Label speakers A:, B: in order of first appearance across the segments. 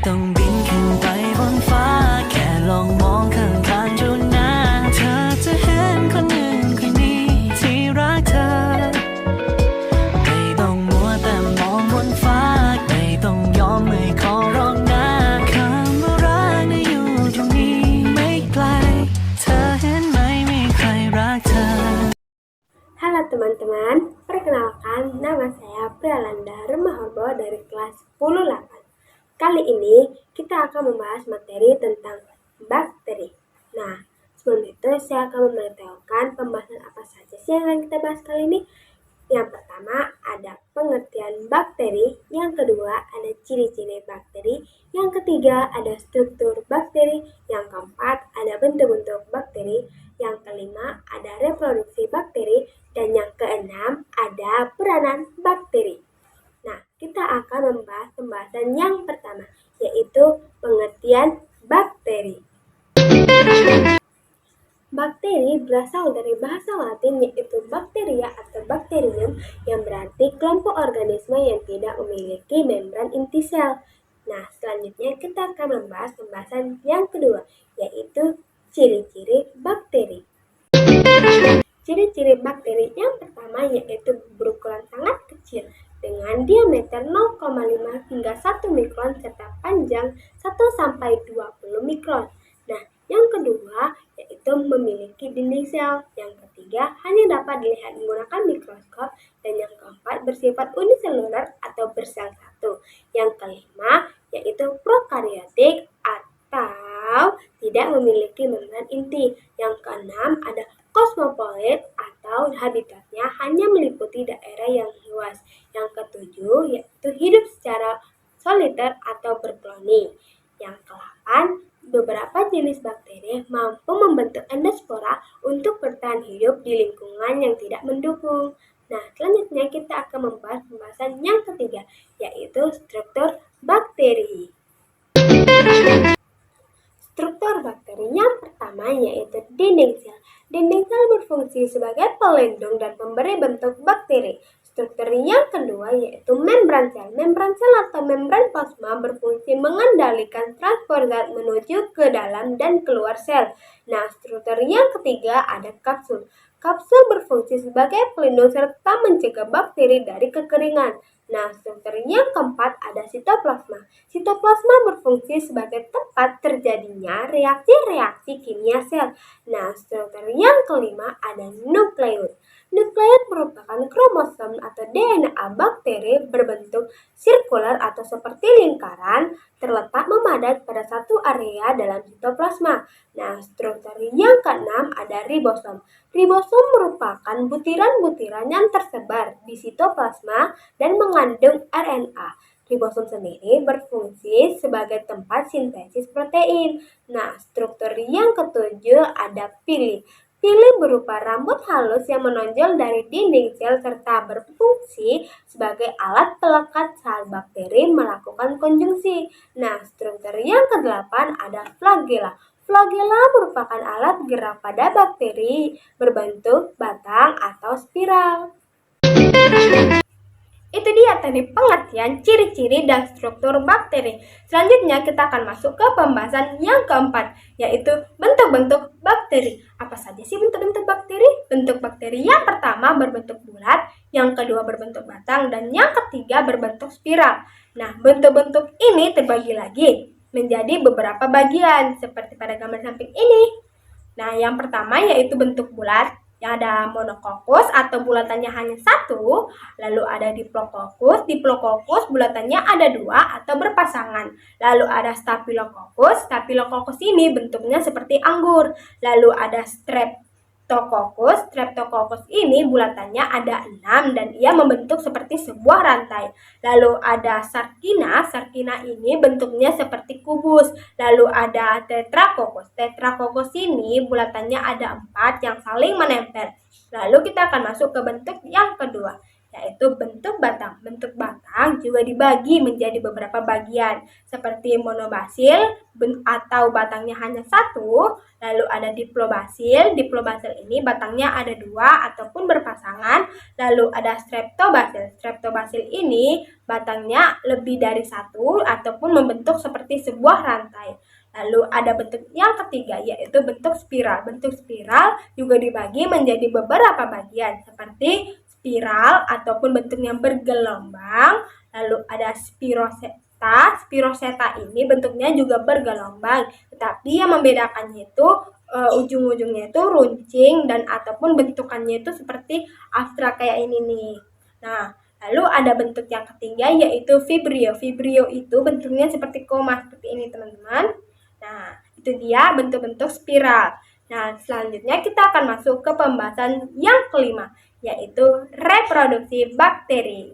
A: ต้องบินขึ้นไปบนฟ้าแค่ลองมองข้างทางเท่านั้นเธอจะเห็นคนหนึ่งคนนี้ที่รักเธอไม่ต้องมัวแต่มองบนฟ้าไม่ต้องยอมไม่ขอร้องนะคำว่ารักน่ะอยู่ตรงนี้ไม่ไกลเธอเห็นไหมมีใครรักเธอ
B: Halo teman-teman, perkenalkan nama saya Prialanda Remahorbo dari kelas 10-8. Kali ini kita akan membahas materi tentang bakteri. Nah, sebelum itu saya akan memberitahukan pembahasan apa saja sih yang akan kita bahas kali ini. Yang pertama ada pengertian bakteri, yang kedua ada ciri-ciri bakteri, yang ketiga ada struktur bakteri, yang keempat ada bentuk-bentuk bakteri, yang kelima ada reproduksi bakteri, dan yang keenam ada peranan bakteri. Nah, kita akan membahas pembahasan yang pertama, yaitu pengertian bakteri. Bakteri berasal dari bahasa Latin yaitu bakteria atau bakterium yang berarti kelompok organisme yang tidak memiliki membran inti sel. Nah, selanjutnya kita akan membahas pembahasan yang kedua, yaitu ciri-ciri bakteri. Ciri-ciri bakteri yang pertama yaitu berukuran sangat kecil dengan diameter 0,5 hingga 1 mikron serta panjang 1-20 mikron. Nah, yang kedua yaitu memiliki dinding sel. Yang ketiga hanya dapat dilihat menggunakan mikroskop, dan yang keempat bersifat uniseluler atau bersel satu. Yang kelima yaitu prokariotik atau tidak memiliki membran inti. Yang keenam ada kosmopolit atau habitatnya hanya meliputi daerah yang luas. Yang ketujuh yaitu hidup secara soliter atau berkoloni. Yang ke-8, beberapa jenis bakteri mampu membentuk endospora untuk bertahan hidup di lingkungan yang tidak mendukung. Nah, selanjutnya kita akan membahas pembahasan yang ketiga, yaitu struktur bakteri. Struktur bakteri yang pertama yaitu dinding sel. Dinding sel berfungsi sebagai pelindung dan pemberi bentuk bakteri. Struktur yang kedua yaitu membran sel. Membran sel atau membran plasma berfungsi mengendalikan transport zat menuju ke dalam dan keluar sel. Nah, struktur yang ketiga ada kapsul. Kapsul berfungsi sebagai pelindung serta mencegah bakteri dari kekeringan. Nah, struktur yang keempat ada sitoplasma. Sitoplasma berfungsi sebagai tempat terjadinya reaksi-reaksi kimia sel. Nah, struktur yang kelima ada nukleus. Nukleus merupakan kromosom atau DNA bakteri berbentuk sirkular atau seperti lingkaran, terletak memadat pada satu area dalam sitoplasma. Nah, struktur yang keenam ada ribosom. Ribosom merupakan butiran-butiran yang tersebar di sitoplasma dan mengandung RNA. Ribosom sendiri berfungsi sebagai tempat sintesis protein. Nah, struktur yang ketujuh ada pili. Pili berupa rambut halus yang menonjol dari dinding sel serta berfungsi sebagai alat pelekat saat bakteri melakukan konjungsi. Nah, struktur yang kedelapan ada flagela. Flagela merupakan alat gerak pada bakteri berbentuk batang atau spiral. Itu dia tadi pengertian ciri-ciri dan struktur bakteri. Selanjutnya kita akan masuk ke pembahasan yang keempat, yaitu bentuk-bentuk bakteri. Apa saja sih bentuk-bentuk bakteri? Bentuk bakteri yang pertama berbentuk bulat, yang kedua berbentuk batang, dan yang ketiga berbentuk spiral. Nah, bentuk-bentuk ini terbagi lagi menjadi beberapa bagian, seperti pada gambar samping ini. Nah, yang pertama yaitu bentuk bulat, yang ada monokokus atau bulatannya hanya satu, lalu ada diplococcus. Diplococcus bulatannya ada dua atau berpasangan. Lalu ada staphylococcus. Staphylococcus ini bentuknya seperti anggur. Lalu ada streptococcus. Streptococcus ini bulatannya ada 6 dan ia membentuk seperti sebuah rantai. Lalu ada sarkina. Sarkina ini bentuknya seperti kubus. Lalu ada tetracoccus. Tetracoccus ini bulatannya ada 4 yang saling menempel. Lalu kita akan masuk ke bentuk yang kedua, yaitu bentuk batang. Bentuk batang juga dibagi menjadi beberapa bagian, seperti monobasil atau batangnya hanya satu, lalu ada diplobasil. Diplobasil ini batangnya ada dua ataupun berpasangan, lalu ada streptobasil. Streptobasil ini batangnya lebih dari satu ataupun membentuk seperti sebuah rantai. Lalu ada bentuk yang ketiga, yaitu bentuk spiral. Bentuk spiral juga dibagi menjadi beberapa bagian, seperti spiral ataupun bentuknya bergelombang. Lalu ada spiroseta. Spiroseta ini bentuknya juga bergelombang, tetapi yang membedakannya itu ujung-ujungnya itu runcing dan ataupun bentukannya itu seperti abstrak kayak ini nih. Nah, lalu ada bentuk yang ketiga, yaitu vibrio. Vibrio itu bentuknya seperti koma seperti ini, teman-teman. Nah, itu dia bentuk-bentuk spiral. Nah, selanjutnya kita akan masuk ke pembahasan yang kelima, yaitu reproduksi bakteri.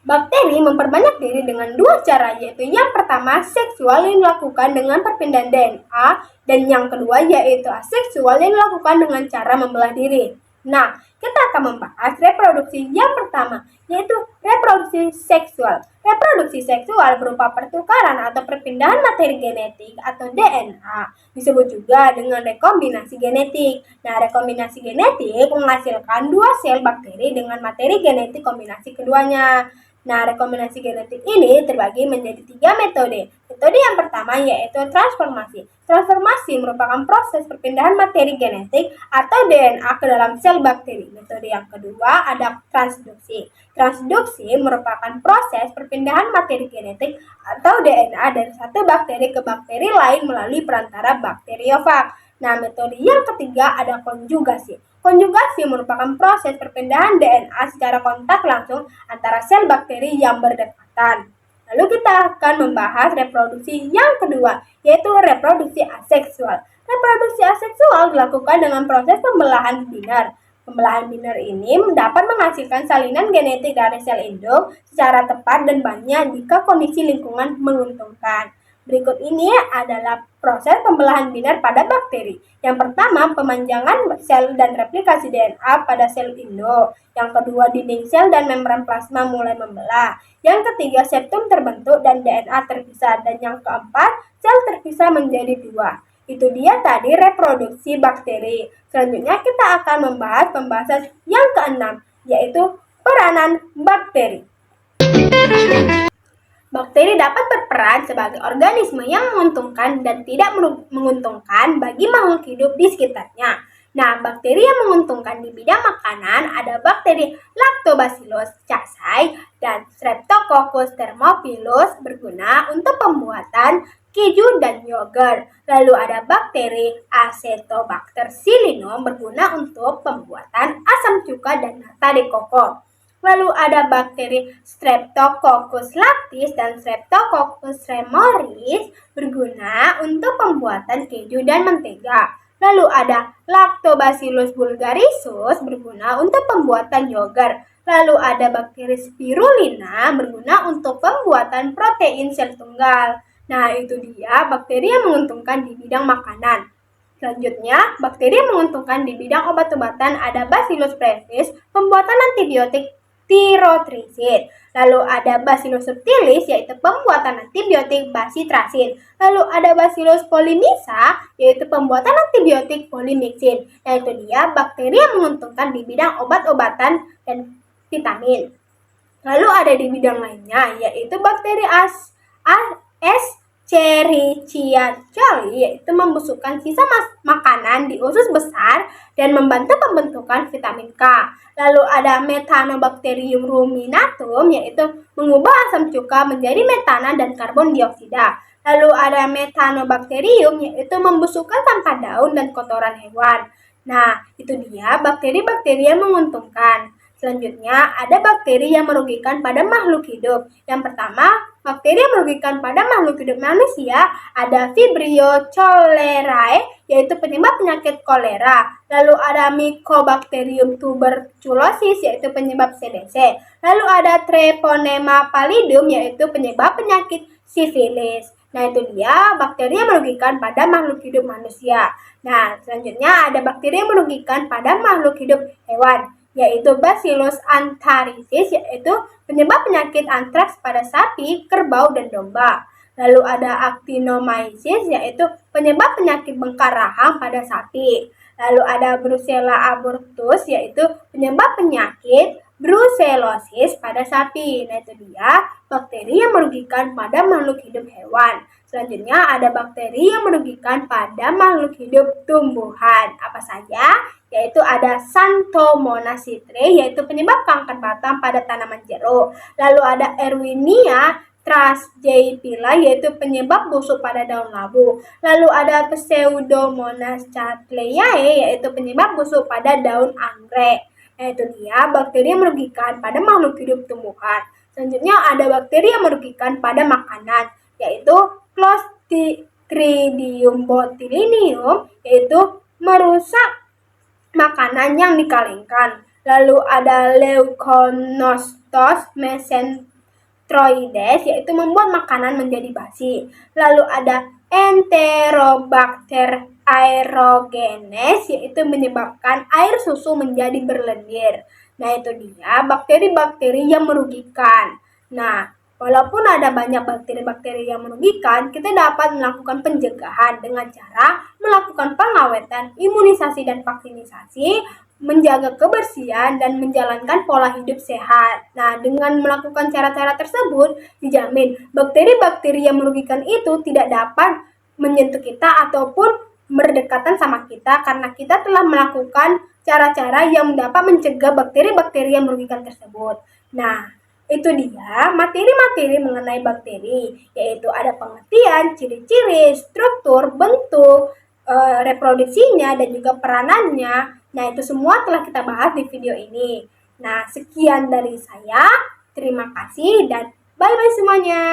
B: Bakteri memperbanyak diri dengan dua cara, yaitu yang pertama seksual yang dilakukan dengan perpindahan DNA, dan yang kedua yaitu aseksual yang dilakukan dengan cara membelah diri. Nah, kita akan membahas reproduksi yang pertama, yaitu reproduksi seksual. Reproduksi seksual berupa pertukaran atau perpindahan materi genetik atau DNA, disebut juga dengan rekombinasi genetik. Nah, rekombinasi genetik menghasilkan dua sel bakteri dengan materi genetik kombinasi keduanya. Nah, rekombinasi genetik ini terbagi menjadi 3 metode. Metode yang pertama yaitu transformasi. Transformasi merupakan proses perpindahan materi genetik atau DNA ke dalam sel bakteri. Metode yang kedua ada transduksi. Transduksi merupakan proses perpindahan materi genetik atau DNA dari satu bakteri ke bakteri lain melalui perantara bakteriofag. Nah, metode yang ketiga ada konjugasi. Konjugasi merupakan proses perpindahan DNA secara kontak langsung antara sel bakteri yang berdekatan. Lalu kita akan membahas reproduksi yang kedua, yaitu reproduksi aseksual. Reproduksi aseksual dilakukan dengan proses pembelahan binar. Pembelahan binar ini dapat menghasilkan salinan genetik dari sel induk secara tepat dan banyak jika kondisi lingkungan menguntungkan. Berikut ini adalah proses pembelahan binar pada bakteri. Yang pertama, pemanjangan sel dan replikasi DNA pada sel induk. Yang kedua, dinding sel dan membran plasma mulai membelah. Yang ketiga, septum terbentuk dan DNA terpisah. Dan yang keempat, sel terpisah menjadi dua. Itu dia tadi reproduksi bakteri. Selanjutnya kita akan membahas pembahasan yang keenam, yaitu peranan bakteri. Bakteri dapat berperan sebagai organisme yang menguntungkan dan tidak menguntungkan bagi makhluk hidup di sekitarnya. Nah, bakteri yang menguntungkan di bidang makanan ada bakteri Lactobacillus casei dan Streptococcus thermophilus berguna untuk pembuatan keju dan yogurt. Lalu ada bakteri Acetobacter pseudomonas berguna untuk pembuatan asam cuka dan nata de coco. Lalu ada bakteri Streptococcus lactis dan Streptococcus remoris berguna untuk pembuatan keju dan mentega. Lalu ada Lactobacillus bulgarisus berguna untuk pembuatan yogurt. Lalu ada bakteri Spirulina berguna untuk pembuatan protein sel tunggal. Nah, itu dia bakteri yang menguntungkan di bidang makanan. Selanjutnya, bakteri yang menguntungkan di bidang obat-obatan ada Bacillus brevis, pembuatan antibiotik tirotrisin. Lalu ada Bacillus subtilis, yaitu pembuatan antibiotik basitrasin. Lalu ada Bacillus polymyxa, yaitu pembuatan antibiotik polymyxin. Yaitu dia bakteri yang menguntungkan di bidang obat-obatan dan vitamin. Lalu ada di bidang lainnya, yaitu bakteri Escherichia coli, yaitu membusukkan sisa makanan di usus besar dan membantu pembentukan vitamin K. Lalu ada Methanobacterium ruminatum, yaitu mengubah asam cuka menjadi metana dan karbon dioksida. Lalu ada Methanobacterium, yaitu membusukkan sampah daun dan kotoran hewan. Nah, itu dia bakteri-bakteri yang menguntungkan. Selanjutnya, ada bakteri yang merugikan pada makhluk hidup. Yang pertama, bakteri yang merugikan pada makhluk hidup manusia ada Vibrio cholerae, yaitu penyebab penyakit kolera. Lalu ada Mycobacterium tuberculosis, yaitu penyebab CDC. Lalu ada Treponema pallidum, yaitu penyebab penyakit sifilis. Nah, itu dia bakteri yang merugikan pada makhluk hidup manusia. Nah, selanjutnya ada bakteri yang merugikan pada makhluk hidup hewan. yaitu Bacillus anthracis, yaitu penyebab penyakit antraks pada sapi, kerbau, dan domba. Lalu ada actinomyces, yaitu penyebab penyakit bengkak rahang pada sapi. Lalu ada Brucella abortus, yaitu penyebab penyakit brucellosis pada sapi. Nah, itu dia bakteri yang merugikan pada makhluk hidup hewan. Selanjutnya ada bakteri yang merugikan pada makhluk hidup tumbuhan. Apa saja? Yaitu ada Xanthomonas citrae, yaitu penyebab kanker batang pada tanaman jeruk. Lalu ada Erwinia Trasgepila, yaitu penyebab busuk pada daun labu. Lalu ada Pseudomonas cattleyae, yaitu penyebab busuk pada daun anggrek. Nah, itu dia bakteri yang merugikan pada makhluk hidup tumbuhan. Selanjutnya ada bakteri yang merugikan pada makanan, yaitu Clostridium botulinum, yaitu merusak makanan yang dikalengkan. Lalu ada Leuconostoc mesenteroides, yaitu membuat makanan menjadi basi. Lalu ada Enterobacter aerogenes, yaitu menyebabkan air susu menjadi berlendir. Nah, itu dia bakteri-bakteri yang merugikan. Nah, walaupun ada banyak bakteri-bakteri yang merugikan, kita dapat melakukan pencegahan dengan cara melakukan pengawetan, imunisasi dan vaksinisasi, menjaga kebersihan, dan menjalankan pola hidup sehat. Nah, dengan melakukan cara-cara tersebut, dijamin bakteri-bakteri yang merugikan itu tidak dapat menyentuh kita ataupun berdekatan sama kita karena kita telah melakukan cara-cara yang dapat mencegah bakteri-bakteri yang merugikan tersebut. Nah, itu dia materi-materi mengenai bakteri, yaitu ada pengertian, ciri-ciri, struktur, bentuk, reproduksinya, dan juga peranannya. Nah, itu semua telah kita bahas di video ini. Nah, sekian dari saya. Terima kasih dan bye-bye semuanya.